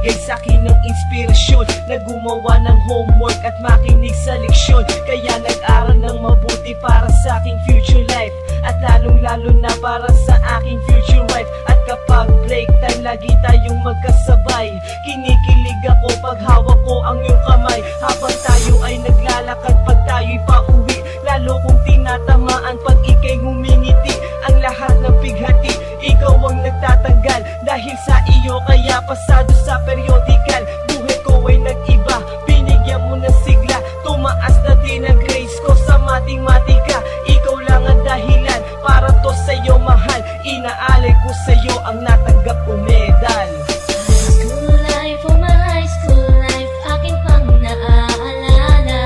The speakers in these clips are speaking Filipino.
nagbigay sa'kin ng inspirasyon na gumawa ng homework at makinig sa leksyon. Kaya nag-aral ng mabuti para sa aking future life, at lalong-lalo na para sa aking future wife. At kapag break time, lagi tayong magkasabay. Kinikilig ako pag hawak ko ang iyong kamay, habang tayo ay naglalakad pag tayo'y pauwi. Lalo kong tinatamaan pag ika'y ngumingiti. Ang lahat ng pighati, ikaw ang nagtatanggal. Dahil sa iyo kaya pasado sa periodical. Buhay ko ay nag-iba, binigyan mo ng sigla. Tumaas na din ang grades ko sa matematika. Ikaw lang ang dahilan para to sa'yo mahal. Inaalay ko sa'yo ang natanggap kong medal. High school life, oh my high school life, akin pang naaalala.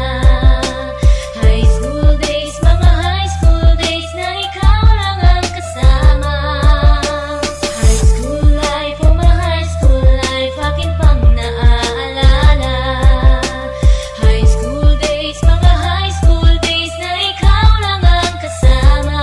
High school days, mga high school days na ikaw lang ang kasama. High school life, oh my high school life, akin pang naaalala. High school days, mga high school days na ikaw lang ang kasama.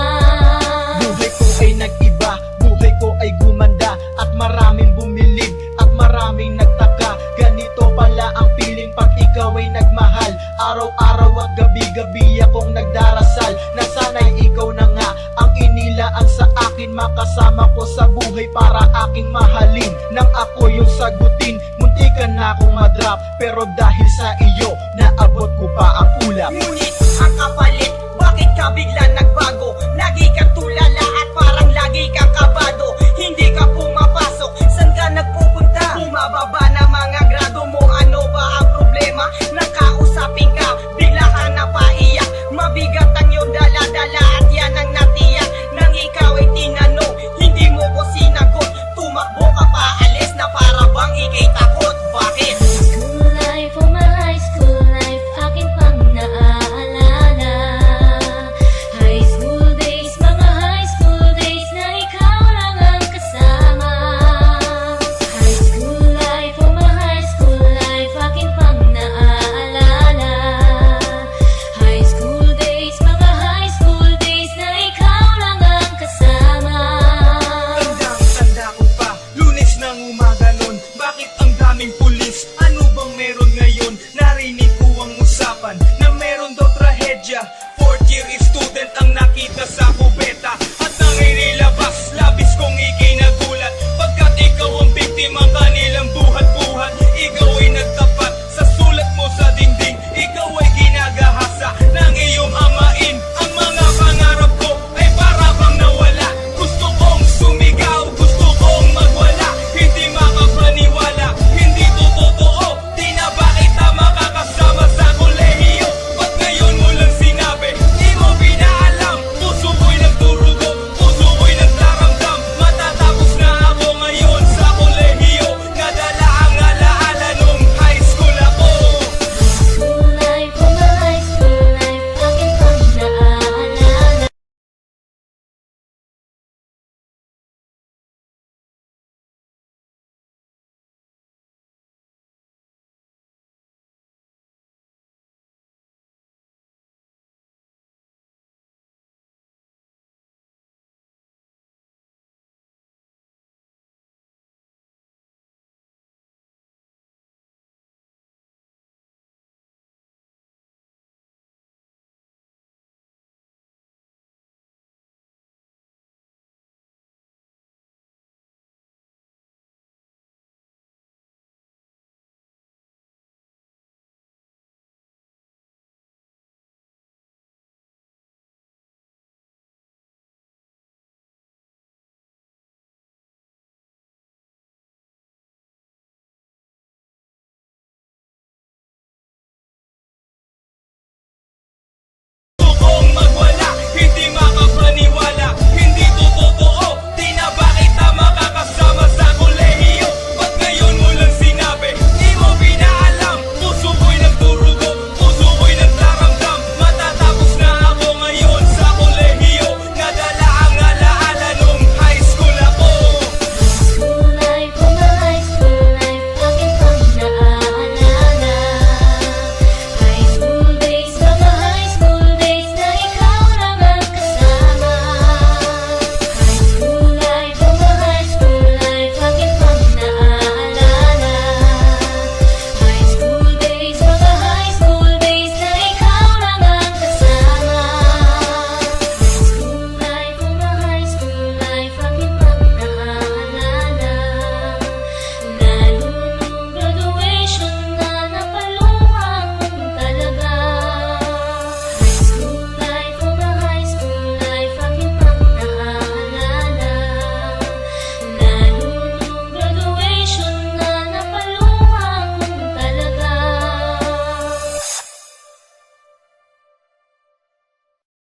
Buhay ko ay nag-iba, buhay ko ay gumanda, at maraming bumilig, at maraming nagtaka. Ganito pala ang feeling pag ikaw ay nagmahal. Araw-araw at gabi-gabi akong nagdarasal na sana'y ikaw na nga ang inilaan sa akin. Makasama ko sa buhay para aking mahalin. Nang ako yung sagutin, muntikan na akong madrop, pero dahil sa iyo, naabot ko pa ang ulap. Ngunit ang kapalit, bakit ka bigla